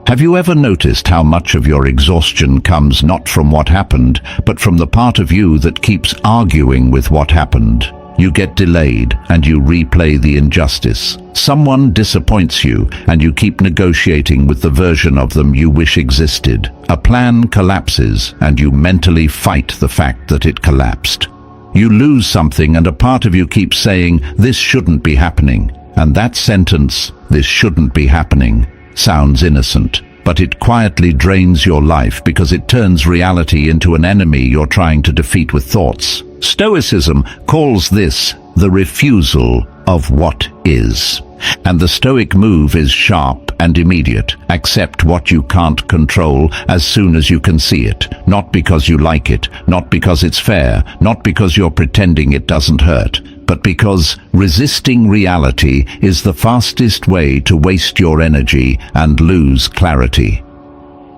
Have you ever noticed how much of your exhaustion comes not from what happened, but from the part of you that keeps arguing with what happened? You get delayed and you replay the injustice. Someone disappoints you and you keep negotiating with the version of them you wish existed. A plan collapses and you mentally fight the fact that it collapsed. You lose something and a part of you keeps saying, "This shouldn't be happening." And that sentence, "this shouldn't be happening," sounds innocent, but it quietly drains your life because it turns reality into an enemy you're trying to defeat with thoughts. Stoicism calls this the refusal of what is. And the Stoic move is sharp and immediate. Accept what you can't control as soon as you can see it. Not because you like it, not because it's fair, not because you're pretending it doesn't hurt, but because resisting reality is the fastest way to waste your energy and lose clarity.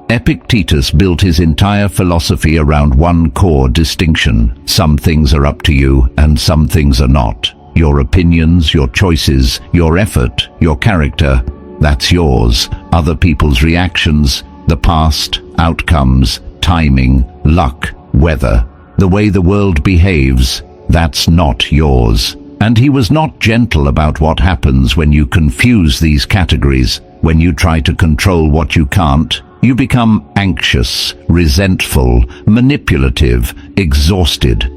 Epictetus built his entire philosophy around one core distinction. Some things are up to you and some things are not. Your opinions, your choices, your effort, your character, that's yours. Other people's reactions, the past, outcomes, timing, luck, weather, the way the world behaves, that's not yours. And he was not gentle about what happens when you confuse these categories. When you try to control what you can't, you become anxious, resentful, manipulative, exhausted.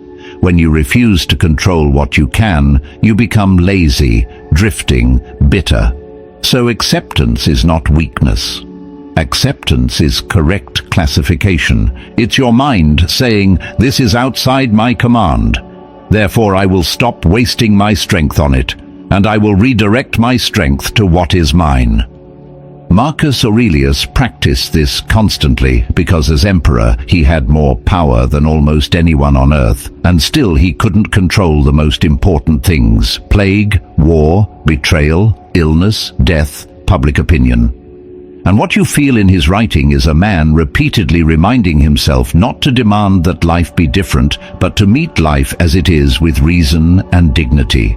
When you refuse to control what you can, you become lazy, drifting, bitter. So acceptance is not weakness. Acceptance is correct classification. It's your mind saying, "This is outside my command. Therefore I will stop wasting my strength on it, and I will redirect my strength to what is mine." Marcus Aurelius practiced this constantly because as emperor he had more power than almost anyone on earth, and still he couldn't control the most important things: plague, war, betrayal, illness, death, public opinion. And what you feel in his writing is a man repeatedly reminding himself not to demand that life be different, but to meet life as it is with reason and dignity.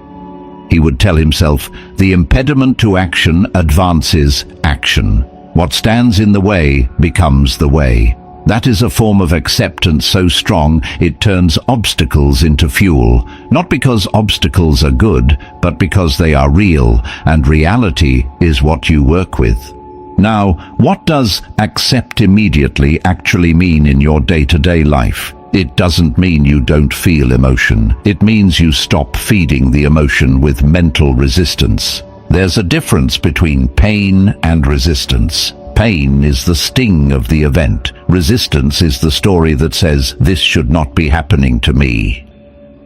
He would tell himself, the impediment to action advances action. What stands in the way becomes the way. That is a form of acceptance so strong it turns obstacles into fuel, not because obstacles are good, but because they are real, and reality is what you work with. Now, what does accept immediately actually mean in your day-to-day life? It doesn't mean you don't feel emotion. It means you stop feeding the emotion with mental resistance. There's a difference between pain and resistance. Pain is the sting of the event. Resistance is the story that says, "This should not be happening to me."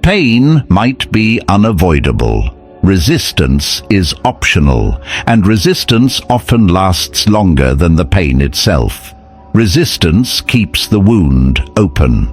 Pain might be unavoidable. Resistance is optional, and resistance often lasts longer than the pain itself. Resistance keeps the wound open.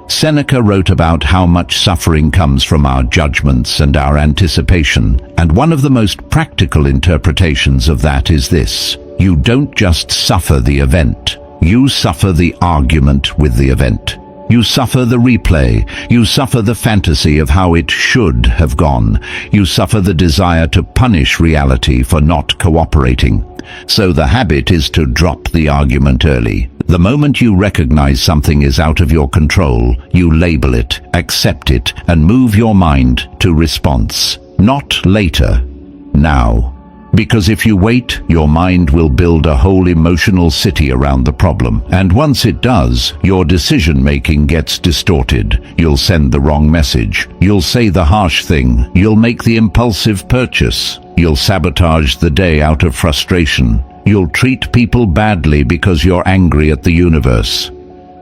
Seneca wrote about how much suffering comes from our judgments and our anticipation, and one of the most practical interpretations of that is this: you don't just suffer the event, you suffer the argument with the event. You suffer the replay, you suffer the fantasy of how it should have gone, you suffer the desire to punish reality for not cooperating. So the habit is to drop the argument early. The moment you recognize something is out of your control, you label it, accept it, and move your mind to response. Not later, now. Because if you wait, your mind will build a whole emotional city around the problem. And once it does, your decision-making gets distorted. You'll send the wrong message. You'll say the harsh thing. You'll make the impulsive purchase. You'll sabotage the day out of frustration. You'll treat people badly because you're angry at the universe.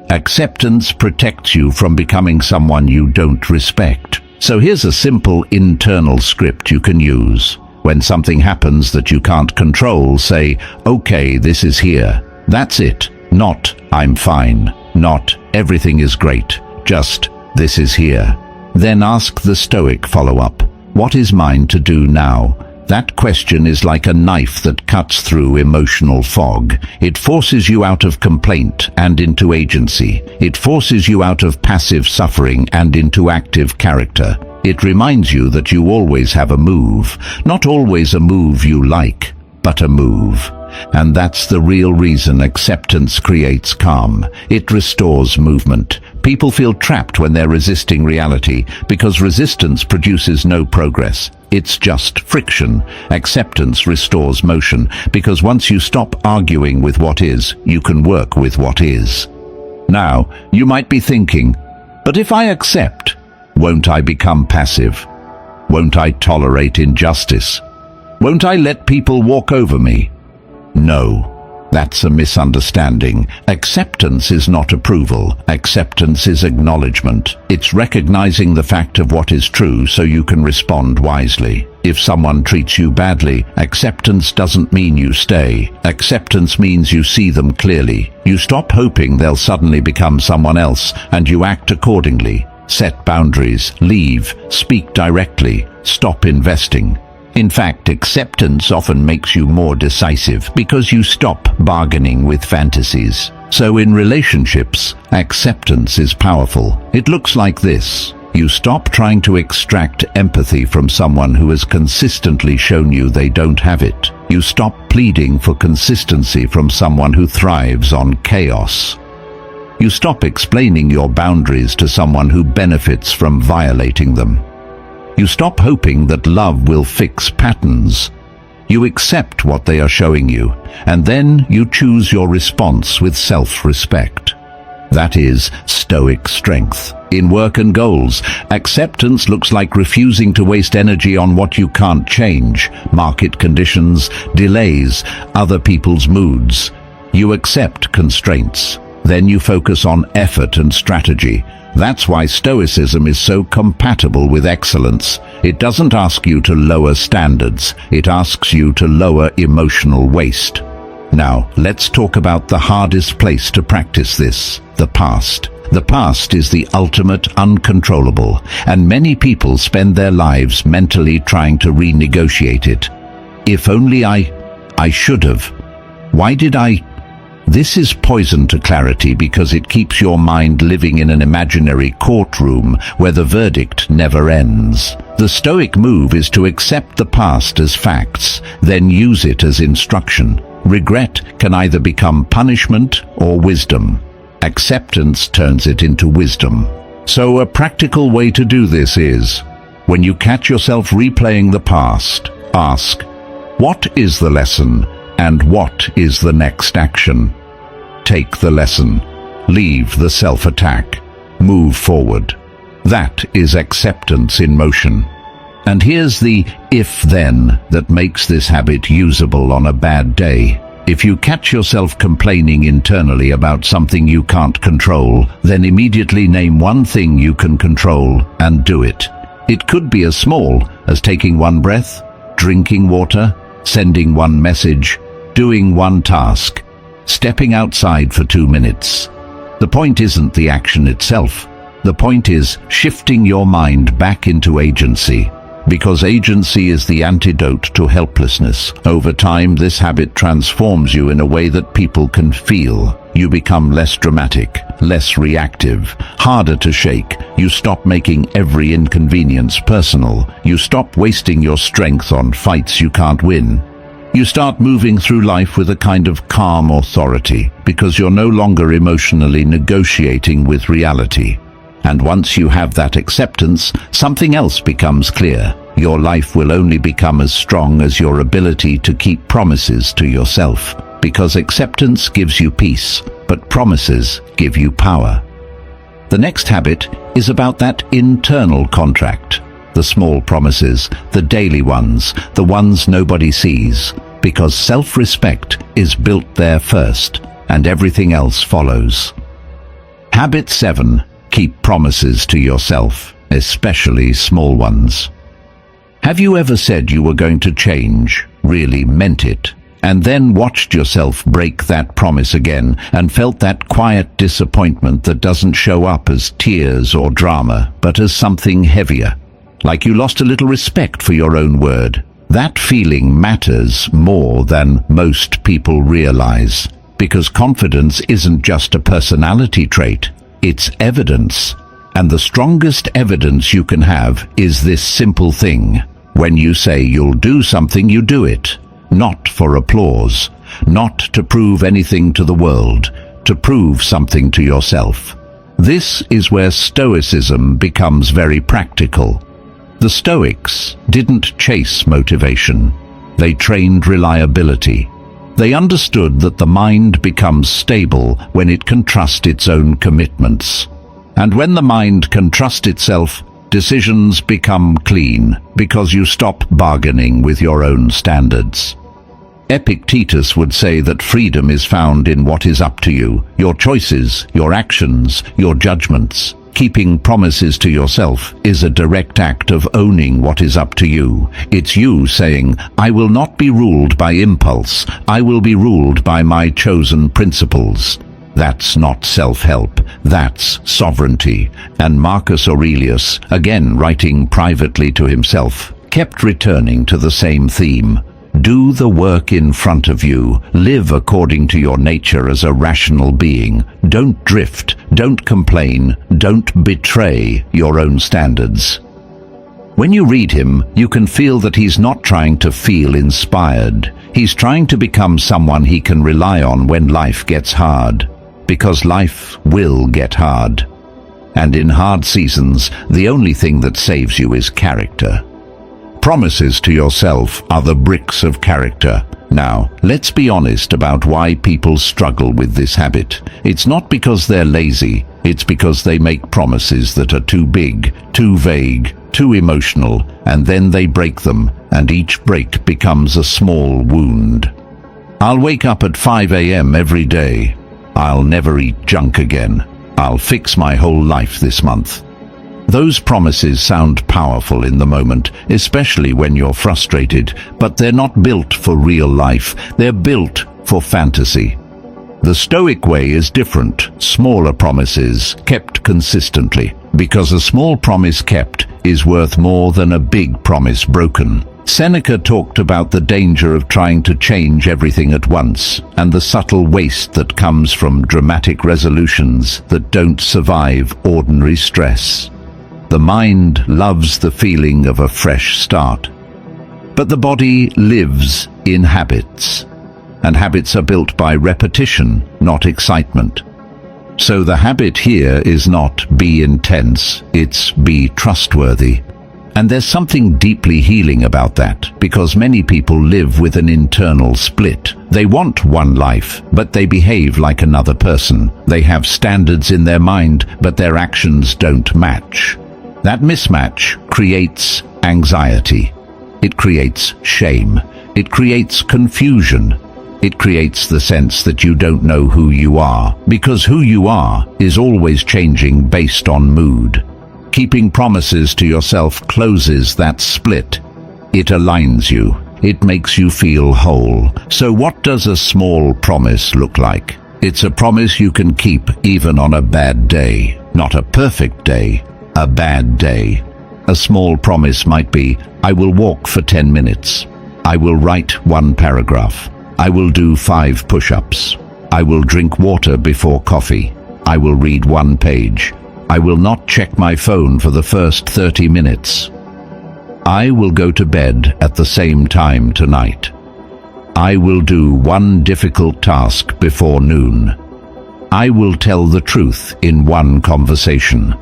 Acceptance protects you from becoming someone you don't respect. So here's a simple internal script you can use. When something happens that you can't control, say, "Okay, this is here." That's it. Not, "I'm fine." Not, "Everything is great." Just, "This is here." Then ask the Stoic follow-up. What is mine to do now? That question is like a knife that cuts through emotional fog. It forces you out of complaint and into agency. It forces you out of passive suffering and into active character. It reminds you that you always have a move, not always a move you like, but a move. And that's the real reason acceptance creates calm. It restores movement. People feel trapped when they're resisting reality because resistance produces no progress. It's just friction. Acceptance restores motion because once you stop arguing with what is, you can work with what is. Now, you might be thinking, but if I accept, won't I become passive? Won't I tolerate injustice? Won't I let people walk over me? No, that's a misunderstanding. Acceptance is not approval. Acceptance is acknowledgement. It's recognizing the fact of what is true so you can respond wisely. If someone treats you badly, acceptance doesn't mean you stay. Acceptance means you see them clearly. You stop hoping they'll suddenly become someone else, and you act accordingly. Set boundaries, leave, speak directly, stop investing. In fact, acceptance often makes you more decisive because you stop bargaining with fantasies. So in relationships, acceptance is powerful. It looks like this. You stop trying to extract empathy from someone who has consistently shown you they don't have it. You stop pleading for consistency from someone who thrives on chaos. You stop explaining your boundaries to someone who benefits from violating them. You stop hoping that love will fix patterns. You accept what they are showing you, and then you choose your response with self-respect. That is Stoic strength. In work and goals, acceptance looks like refusing to waste energy on what you can't change, market conditions, delays, other people's moods. You accept constraints. Then you focus on effort and strategy. That's why Stoicism is so compatible with excellence. It doesn't ask you to lower standards. It asks you to lower emotional waste. Now, let's talk about the hardest place to practice this, the past. The past is the ultimate uncontrollable, and many people spend their lives mentally trying to renegotiate it. If only I should have. Why did I? This is poison to clarity because it keeps your mind living in an imaginary courtroom where the verdict never ends. The Stoic move is to accept the past as facts, then use it as instruction. Regret can either become punishment or wisdom. Acceptance turns it into wisdom. So a practical way to do this is, when you catch yourself replaying the past, ask, what is the lesson and what is the next action? Take the lesson. Leave the self-attack. Move forward. That is acceptance in motion. And here's the if-then that makes this habit usable on a bad day. If you catch yourself complaining internally about something you can't control, then immediately name one thing you can control and do it. It could be as small as taking one breath, drinking water, sending one message, doing one task, stepping outside for 2 minutes. The point isn't the action itself. The point is shifting your mind back into agency. Because agency is the antidote to helplessness. Over time, this habit transforms you in a way that people can feel. You become less dramatic, less reactive, harder to shake. You stop making every inconvenience personal. You stop wasting your strength on fights you can't win. You start moving through life with a kind of calm authority, because you're no longer emotionally negotiating with reality. And once you have that acceptance, something else becomes clear. Your life will only become as strong as your ability to keep promises to yourself. Because acceptance gives you peace, but promises give you power. The next habit is about that internal contract. The small promises, the daily ones, the ones nobody sees. Because self-respect is built there first, and everything else follows. Habit 7. Keep promises to yourself, especially small ones. Have you ever said you were going to change, really meant it, and then watched yourself break that promise again and felt that quiet disappointment that doesn't show up as tears or drama, but as something heavier? Like you lost a little respect for your own word. That feeling matters more than most people realize, because confidence isn't just a personality trait. It's evidence, and the strongest evidence you can have is this simple thing. When you say you'll do something, you do it. Not for applause, not to prove anything to the world, to prove something to yourself. This is where Stoicism becomes very practical. The Stoics didn't chase motivation. They trained reliability. They understood that the mind becomes stable when it can trust its own commitments. And when the mind can trust itself, decisions become clean, because you stop bargaining with your own standards. Epictetus would say that freedom is found in what is up to you, your choices, your actions, your judgments. Keeping promises to yourself is a direct act of owning what is up to you. It's you saying, I will not be ruled by impulse. I will be ruled by my chosen principles. That's not self-help, that's sovereignty. And Marcus Aurelius, again writing privately to himself, kept returning to the same theme. Do the work in front of you. Live according to your nature as a rational being. Don't drift, don't complain, don't betray your own standards. When you read him, you can feel that he's not trying to feel inspired. He's trying to become someone he can rely on when life gets hard. Because life will get hard. And in hard seasons, the only thing that saves you is character. Promises to yourself are the bricks of character. Now, let's be honest about why people struggle with this habit. It's not because they're lazy, it's because they make promises that are too big, too vague, too emotional, and then they break them, and each break becomes a small wound. I'll wake up at 5 a.m. every day. I'll never eat junk again. I'll fix my whole life this month. Those promises sound powerful in the moment, especially when you're frustrated, but they're not built for real life. They're built for fantasy. The Stoic way is different. Smaller promises kept consistently, because a small promise kept is worth more than a big promise broken. Seneca talked about the danger of trying to change everything at once, and the subtle waste that comes from dramatic resolutions that don't survive ordinary stress. The mind loves the feeling of a fresh start. But the body lives in habits, and habits are built by repetition, not excitement. So the habit here is not be intense, it's be trustworthy. And there's something deeply healing about that, because many people live with an internal split. They want one life, but they behave like another person. They have standards in their mind, but their actions don't match. That mismatch creates anxiety. It creates shame. It creates confusion. It creates the sense that you don't know who you are, because who you are is always changing based on mood. Keeping promises to yourself closes that split. It aligns you. It makes you feel whole. So what does a small promise look like? It's a promise you can keep even on a bad day. Not a perfect day, a bad day. A small promise might be, I will walk for 10 minutes. I will write 1 paragraph. I will do 5 push-ups. I will drink water before coffee. I will read 1 page. I will not check my phone for the first 30 minutes. I will go to bed at the same time tonight. I will do 1 difficult task before noon. I will tell the truth in 1 conversation.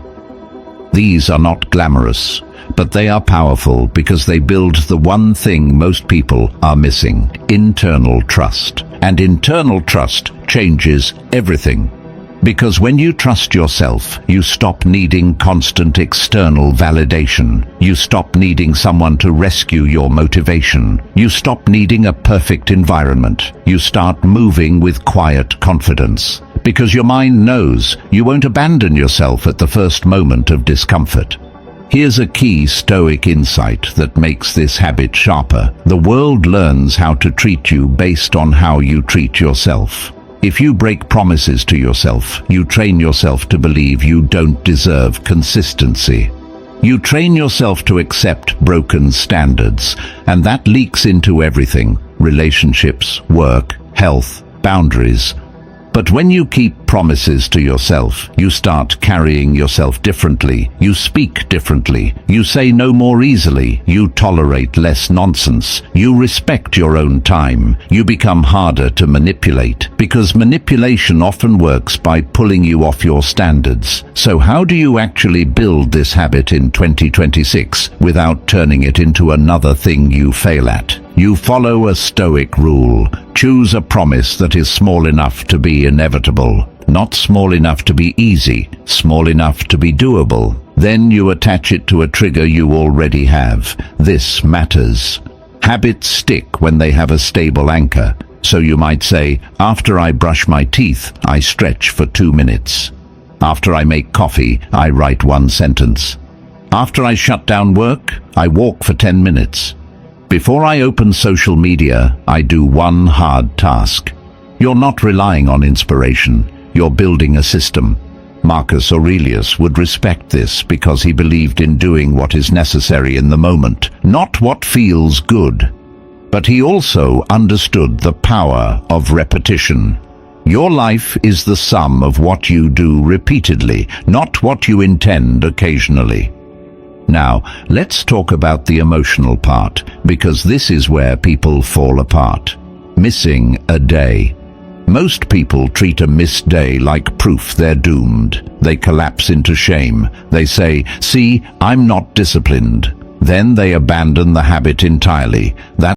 These are not glamorous, but they are powerful because they build the one thing most people are missing: internal trust. And internal trust changes everything. Because when you trust yourself, you stop needing constant external validation. You stop needing someone to rescue your motivation. You stop needing a perfect environment. You start moving with quiet confidence. Because your mind knows you won't abandon yourself at the first moment of discomfort. Here's a key Stoic insight that makes this habit sharper. The world learns how to treat you based on how you treat yourself. If you break promises to yourself, you train yourself to believe you don't deserve consistency. You train yourself to accept broken standards, and that leaks into everything: relationships, work, health, boundaries. But when you keep promises to yourself, you start carrying yourself differently. You speak differently. You say no more easily. You tolerate less nonsense. You respect your own time. You become harder to manipulate, because manipulation often works by pulling you off your standards. So how do you actually build this habit in 2026 without turning it into another thing you fail at? You follow a Stoic rule. Choose a promise that is small enough to be inevitable, not small enough to be easy, small enough to be doable. Then you attach it to a trigger you already have. This matters. Habits stick when they have a stable anchor. So you might say, after I brush my teeth, I stretch for 2 minutes. After I make coffee, I write one sentence. After I shut down work, I walk for 10 minutes. Before I open social media, I do one hard task. You're not relying on inspiration, you're building a system. Marcus Aurelius would respect this because he believed in doing what is necessary in the moment, not what feels good. But he also understood the power of repetition. Your life is the sum of what you do repeatedly, not what you intend occasionally. Now, let's talk about the emotional part, because this is where people fall apart. Missing a day. Most people treat a missed day like proof they're doomed. They collapse into shame. They say, "See, I'm not disciplined." Then they abandon the habit entirely. That